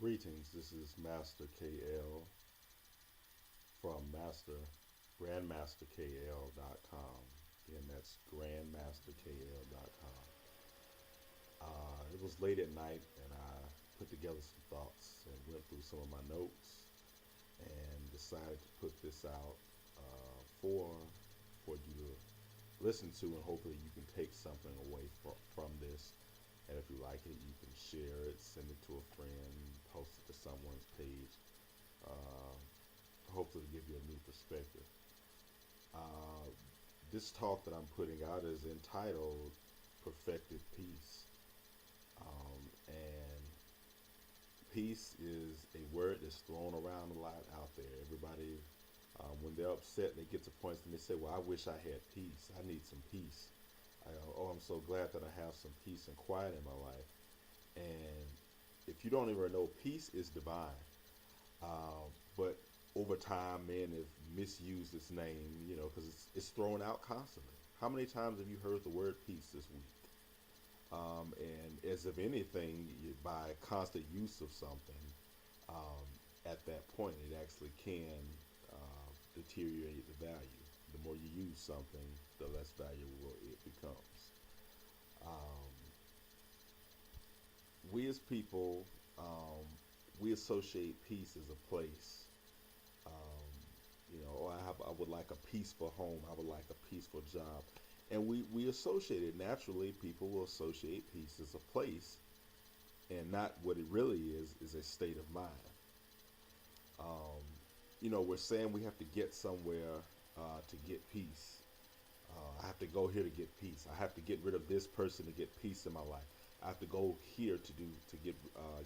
Greetings, this is Master K.L. from Grandmaster KL.com. Again, that's Grandmaster KL.com. It was late at night and I put together some thoughts and went through some of my notes and decided to put this out for you to listen to, and hopefully you can take something away from this. And if you like it, you can share it, send it to a friend, post it to someone's page, uh, hopefully to give you a new perspective. Uh, this talk that I'm putting out is entitled Perfected Peace. And peace is a word that's thrown around a lot out there. Everybody, when they're upset, they get to points and they say, well, I wish I had peace. I need some peace. Oh, I'm so glad that I have some peace and quiet in my life. And if you don't even know, peace is divine. But over time, men have misused its name, because it's thrown out constantly. How many times have you heard the word peace this week? And as if anything, by constant use of something, um, at that point, it actually can deteriorate the value. The more you use something, the less valuable it becomes. Um, we as people, we associate peace as a place. Um, I would like a peaceful home. I would like a peaceful job. And we associate it naturally. People will associate peace as a place, and not what it really is a state of mind. Um, we're saying we have to get somewhere to get peace. I have to go here to get peace. I have to get rid of this person to get peace in my life. I have to go here to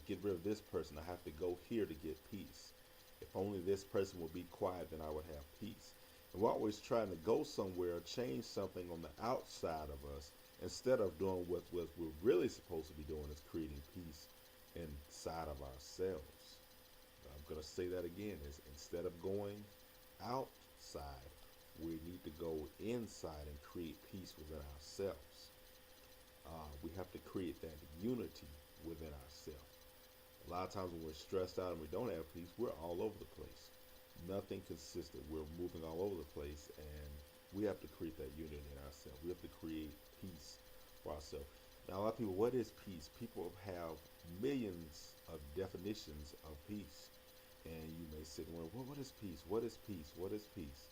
get rid of this person. I have to go here to get peace. If only this person would be quiet, then I would have peace. And we're always trying to go somewhere, change something on the outside of us, instead of doing what we're really supposed to be doing, is creating peace inside of ourselves. I'm going to say that again, is instead of going outside, we need to go inside and create peace within ourselves. We have to create that unity within ourselves. A lot of times when we're stressed out and we don't have peace, we're all over the place. Nothing consistent. We're moving all over the place, and we have to create that unity in ourselves. We have to create peace for ourselves. Now, a lot of people, what is peace? People have millions of definitions of peace. And you may sit and wonder, well, what is peace? What is peace? What is peace?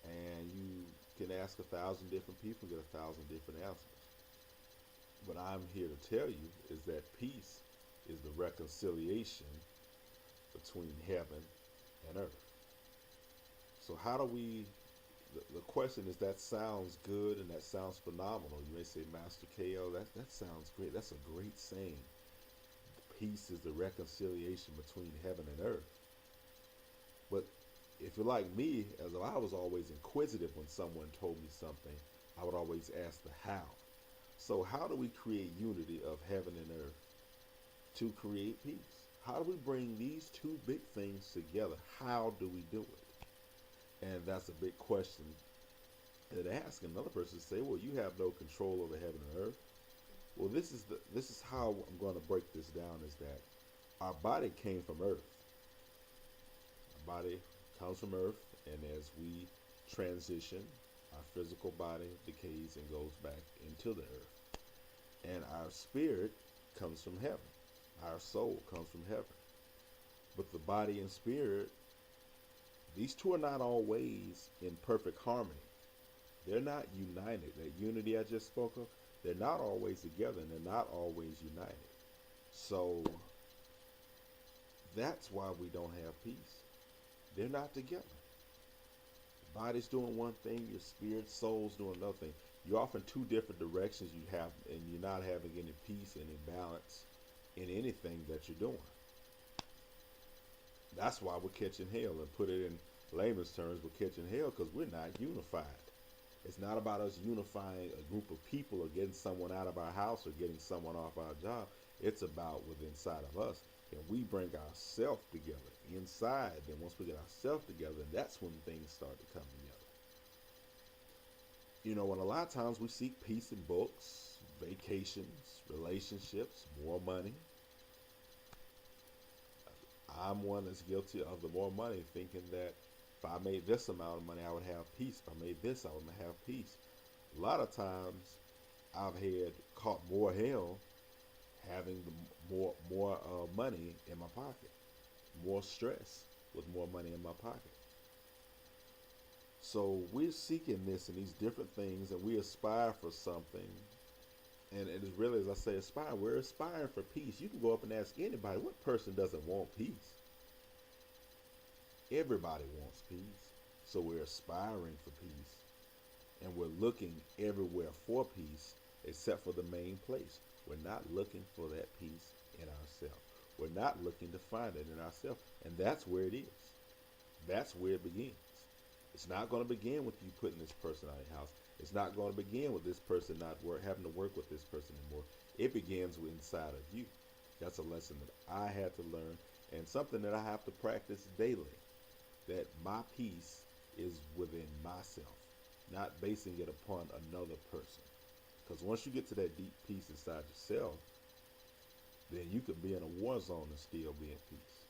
And you can ask 1,000 different people and get 1,000 different answers. What I'm here to tell you is that peace is the reconciliation between heaven and earth. So how do we, the question is, that sounds good and that sounds phenomenal. You may say, Master K.L., that sounds great. That's a great saying. Peace is the reconciliation between heaven and earth. But if you're like me, as I was always inquisitive when someone told me something, I would always ask the how. So how do we create unity of heaven and earth to create peace? How do we bring these two big things together? How do we do it? And that's a big question that ask. Another person say, well, you have no control over heaven and earth. Well, this is how I'm going to break this down, is that our body came from earth. Our body comes from earth, and as we transition, our physical body decays and goes back into the earth. And our spirit comes from heaven. Our soul comes from heaven. But the body and spirit, these two are not always in perfect harmony. They're not united. That unity I just spoke of, they're not always together, and they're not always united. So that's why we don't have peace. They're not together. The body's doing one thing, your spirit, soul's doing another thing. You're off in two different directions, you have, and you're not having any peace, any balance in anything that you're doing. That's why we're catching hell. And put it in layman's terms, we're catching hell because we're not unified. It's not about us unifying a group of people or getting someone out of our house or getting someone off our job. It's about within inside of us. And we bring ourselves together inside. Then once we get ourselves together, that's when things start to come together. And a lot of times we seek peace in books, vacations, relationships, more money. I'm one that's guilty of the more money, thinking that if I made this amount of money, I would have peace. If I made this, I would have peace. A lot of times, I've had caught more hell having the more money in my pocket, more stress with more money in my pocket. So we're seeking this and these different things, and we aspire for something. And it is really, as I say, aspire. We're aspiring for peace. You can go up and ask anybody, what person doesn't want peace? Everybody wants peace. So we're aspiring for peace. And we're looking everywhere for peace except for the main place. We're not looking for that peace in ourselves. We're not looking to find it in ourselves. And that's where it is. That's where it begins. It's not going to begin with you putting this person out of your house. It's not going to begin with this person having to work with this person anymore. It begins inside of you. That's a lesson that I had to learn, and something that I have to practice daily. That my peace is within myself, not basing it upon another person. Because once you get to that deep peace inside yourself, then you can be in a war zone and still be in peace.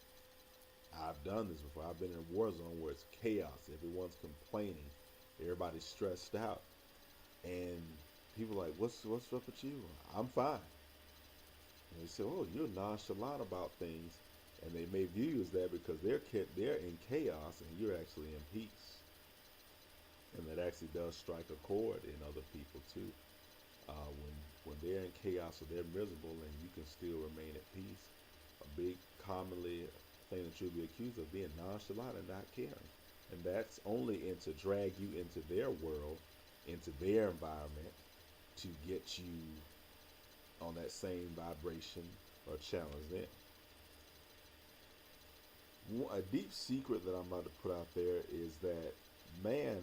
I've done this before. I've been in a war zone where it's chaos. Everyone's complaining. Everybody's stressed out. And people are like, what's up with you? I'm fine. And they say, oh, you're nonchalant about things. And they may view you as that because they're in chaos and you're actually in peace. And that actually does strike a chord in other people too. When they're in chaos or they're miserable and you can still remain at peace, a big commonly thing that you'll be accused of being nonchalant and not caring. And that's only to drag you into their world, into their environment, to get you on that same vibration or challenge them. A deep secret that I'm about to put out there is that man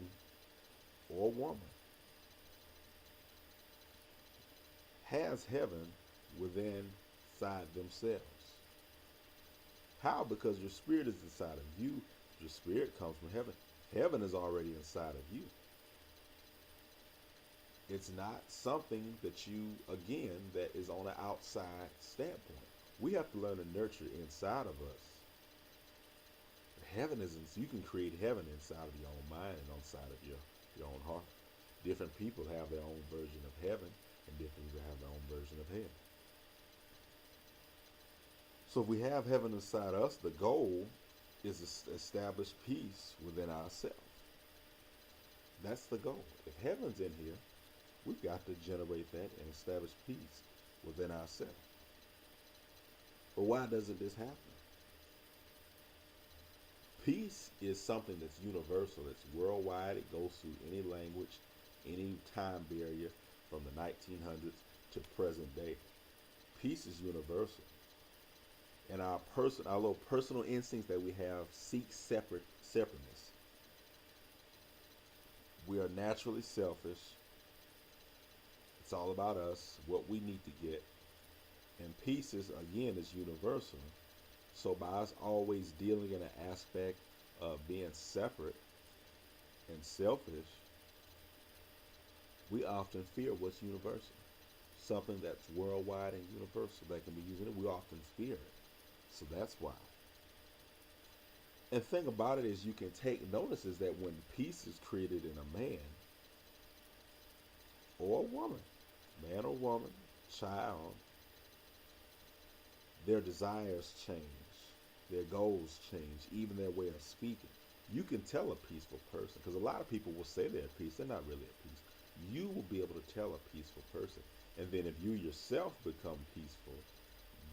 or woman has heaven within inside themselves. How? Because your spirit is inside of you. Your spirit comes from heaven. Heaven is already inside of you. It's not something that you, again, that is on an outside standpoint. We have to learn to nurture inside of us. Heaven is, you can create heaven inside of your own mind and inside of your own heart. Different people have their own version of heaven, and different people have their own version of hell. So if we have heaven inside us, the goal is to establish peace within ourselves. That's the goal. If heaven's in here, we've got to generate that and establish peace within ourselves. But why doesn't this happen? Peace is something that's universal. It's worldwide. It goes through any language, any time barrier from the 1900s to present day. Peace is universal. And our little personal instincts that we have seek separateness. We are naturally selfish. It's all about us, what we need to get. And peace is universal. So by us always dealing in an aspect of being separate and selfish, we often fear what's universal. Something that's worldwide and universal that can be used in it, we often fear it. So that's why. And the thing about it is you can take notice is that when peace is created in a man or a woman, child, their desires change. Their goals change, even their way of speaking. You can tell a peaceful person, because a lot of people will say they're at peace. They're not really at peace. You will be able to tell a peaceful person. And then if you yourself become peaceful,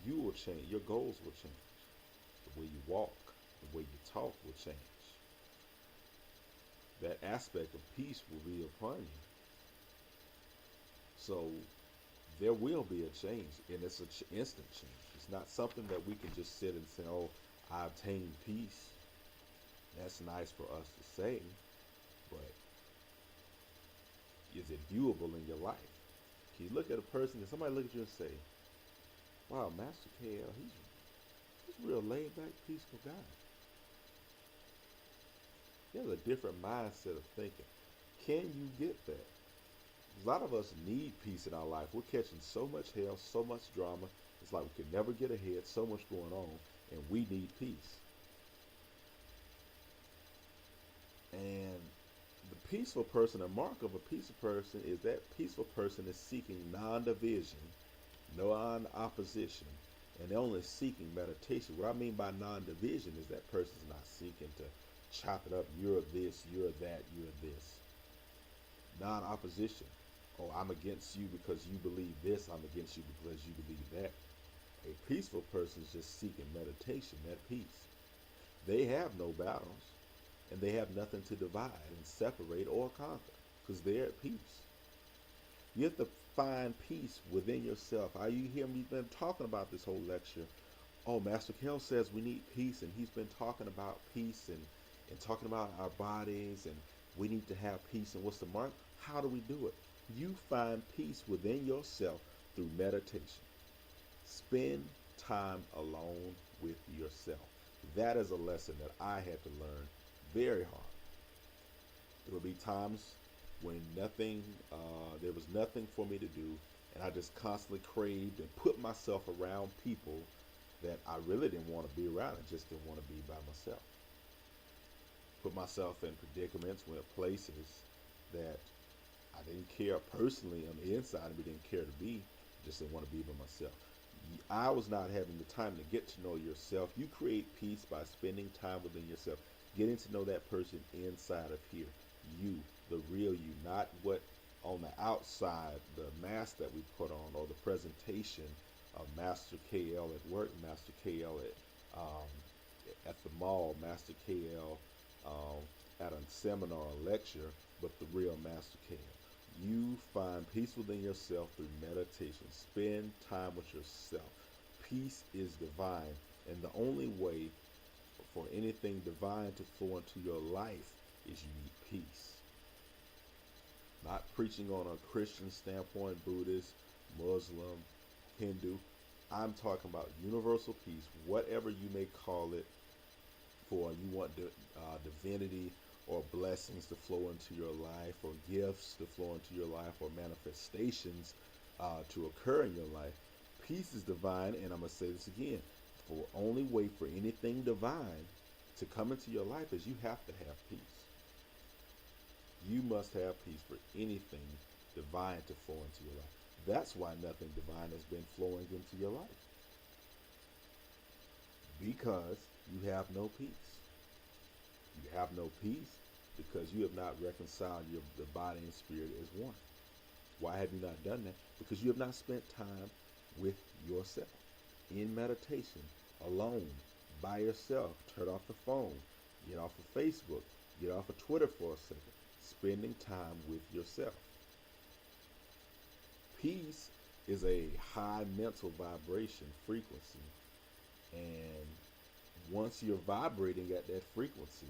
you will change. Your goals will change. The way you walk, the way you talk will change. That aspect of peace will be upon you. So there will be a change, and it's an instant change. It's not something that we can just sit and say, oh, I obtained peace. That's nice for us to say, but is it viewable in your life? Can you look at a person, and somebody look at you and say, wow, Master K.L, he's a real laid-back, peaceful guy. He has a different mindset of thinking. Can you get that? A lot of us need peace in our life. We're catching so much hell, so much drama. It's like we can never get ahead, so much going on. and we need peace. And the peaceful person, a mark of a peaceful person is that peaceful person is seeking non-division, no opposition, and they're only seeking meditation. What I mean by non-division is that person's not seeking to chop it up. You're this, you're that, you're this. Non-opposition. Oh, I'm against you because you believe this. I'm against you because you believe that. A peaceful person is just seeking meditation, that peace. They have no battles, and they have nothing to divide and separate or conquer because they're at peace. You have to find peace within yourself. Are you hear me? We've been talking about this whole lecture. Oh, Master K.L says we need peace, and he's been talking about peace and talking about our bodies, and we need to have peace. And what's the mark? How do we do it? You find peace within yourself through meditation. Spend time alone with yourself. That is a lesson that I had to learn very hard. There would be times when there was nothing for me to do, and I just constantly craved and put myself around people that I really didn't want to be around. I just didn't want to be by myself. Put myself in predicaments, went places that I didn't care personally on the inside of me, didn't care to be, just didn't want to be by myself. I was not having the time to get to know yourself. You create peace by spending time within yourself, getting to know that person inside of here. You, the real you, not what on the outside, the mask that we put on, or the presentation of Master K.L. at work, Master K.L. at the mall, Master K.L. At a seminar or lecture, but the real Master K.L. You find peace within yourself through meditation. Spend time with yourself. Peace is divine, and the only way for anything divine to flow into your life is you need peace. Not preaching on a Christian standpoint, Buddhist, Muslim, Hindu. I'm talking about universal peace, whatever you may call it, for you want divinity or blessings to flow into your life, or gifts to flow into your life, or manifestations to occur in your life. Peace is divine, and I'm going to say this again. The only way for anything divine to come into your life is you have to have peace. You must have peace for anything divine to flow into your life. That's why nothing divine has been flowing into your life. Because you have no peace. You have no peace because you have not reconciled the body and spirit as one. Why have you not done that? Because you have not spent time with yourself in meditation, alone, by yourself. Turn off the phone, get off of Facebook, get off of Twitter for a second. Spending time with yourself. Peace is a high mental vibration frequency, and once you're vibrating at that frequency,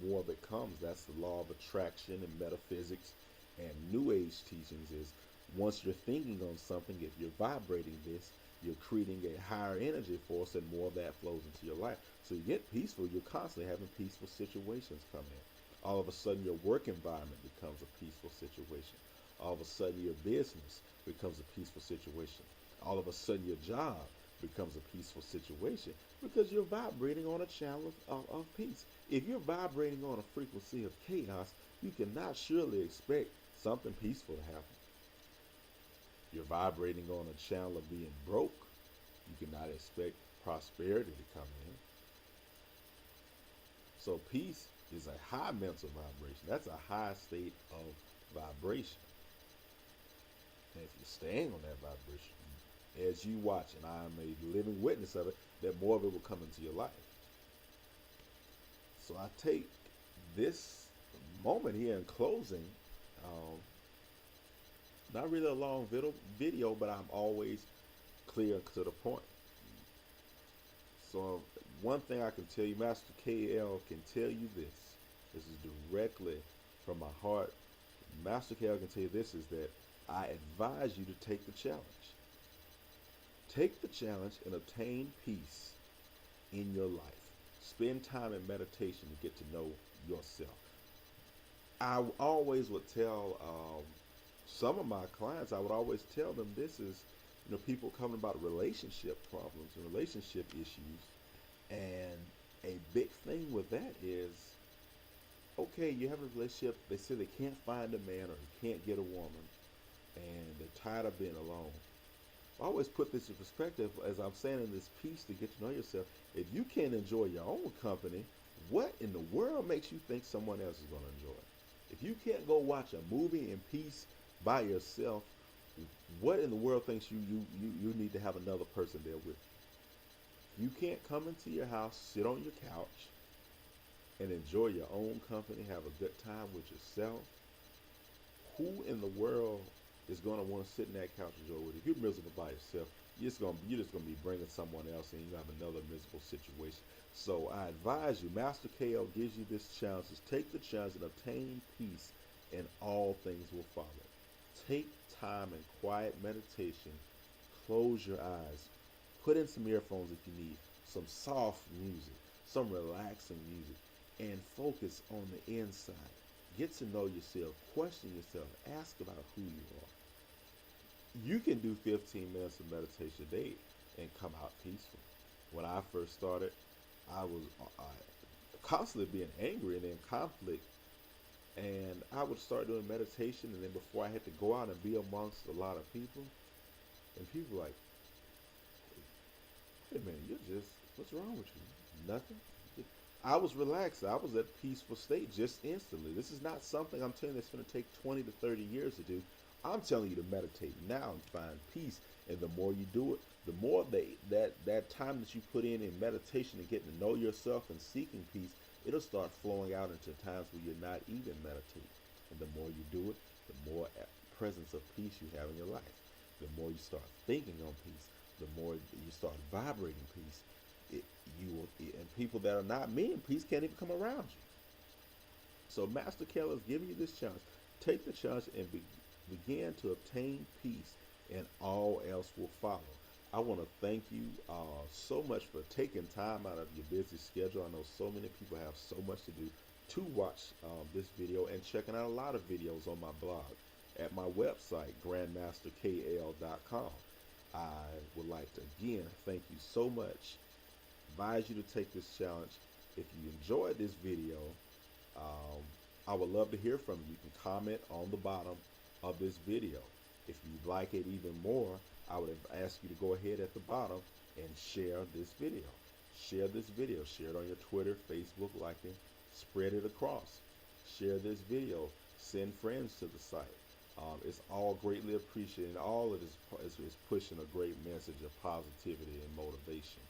more of it comes. That's the law of attraction and metaphysics and New Age teachings is once you're thinking on something, if you're vibrating this, you're creating a higher energy force and more of that flows into your life. So you get peaceful, you're constantly having peaceful situations come in. All of a sudden your work environment becomes a peaceful situation. All of a sudden your business becomes a peaceful situation. All of a sudden your job becomes a peaceful situation because you're vibrating on a channel of peace. If you're vibrating on a frequency of chaos, you cannot surely expect something peaceful to happen. You're vibrating on a channel of being broke, you cannot expect prosperity to come in. So peace is a high mental vibration. That's a high state of vibration. And if you're staying on that vibration, as you watch, and I am a living witness of it, that more of it will come into your life. So I take this moment here in closing, not really a long video, but I'm always clear to the point. So one thing I can tell you, Master K.L. can tell you this. This is directly from my heart. Master K.L. can tell you this is that I advise you to take the challenge. Take the challenge and obtain peace in your life. Spend time in meditation to get to know yourself. I always would tell some of my clients, I would always tell them this is, people coming about relationship problems and relationship issues. And a big thing with that is, okay, you have a relationship. They say they can't find a man or they can't get a woman, and they're tired of being alone. I always put this in perspective, as I'm saying in this piece, to get to know yourself. If you can't enjoy your own company, what in the world makes you think someone else is going to enjoy it? If you can't go watch a movie in peace by yourself, what in the world thinks you need to have another person there with you? You can't come into your house, sit on your couch, and enjoy your own company, have a good time with yourself. Who in the world is going to want to sit in that couch and enjoy with you? If you're miserable by yourself, you're just gonna be bringing someone else in. You have another miserable situation. So I advise you, Master K.L. gives you this challenge: is take the challenge and obtain peace, and all things will follow. Take time in quiet meditation. Close your eyes. Put in some earphones if you need, some soft music, some relaxing music, and focus on the inside. Get to know yourself, question yourself, ask about who you are. You can do 15 minutes of meditation a day and come out peaceful. When I first started, I was constantly being angry and in conflict, and I would start doing meditation, and then before I had to go out and be amongst a lot of people, and people were like, hey man, you're just, what's wrong with you? Nothing. I was relaxed. I was at a peaceful state just instantly. This is not something I'm telling you that's going to take 20 to 30 years to do. I'm telling you to meditate now and find peace. And the more you do it, the more that time that you put in meditation and getting to know yourself and seeking peace, it'll start flowing out into times where you're not even meditating. And the more you do it, the more presence of peace you have in your life. The more you start thinking on peace, the more you start vibrating peace. And people that are not me in peace can't even come around you. So Master K.L. is giving you this challenge. Take the challenge and begin to obtain peace, and all else will follow. I want to thank you so much for taking time out of your busy schedule. I know so many people have so much to do to watch this video, and checking out a lot of videos on my blog at my website, grandmasterkl.com. I would like to again thank you so much. Advise you to take this challenge. If you enjoyed this video, um, I would love to hear from you. You can comment on the bottom of this video. If you'd like it even more, I would ask you to go ahead at the bottom and share this video. Share this video. Share it on your Twitter, Facebook, like it. Spread it across. Share this video. Send friends to the site. It's all greatly appreciated. All of this is pushing a great message of positivity and motivation,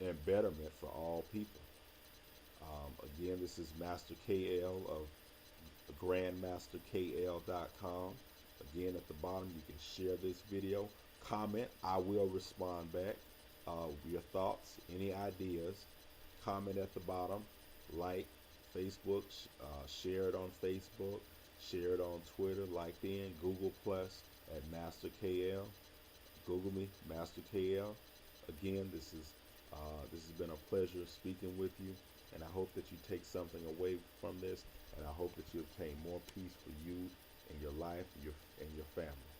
and betterment for all people. Again, this is Master K.L. of grandmasterkl.com. Again, at the bottom, you can share this video, comment. I will respond back with your thoughts, any ideas. Comment at the bottom, like Facebook, share it on Facebook, share it on Twitter, like in Google Plus at Master KL. Google me, Master KL. Again, this has been a pleasure speaking with you, and I hope that you take something away from this, and I hope that you obtain more peace for you and your life and your family.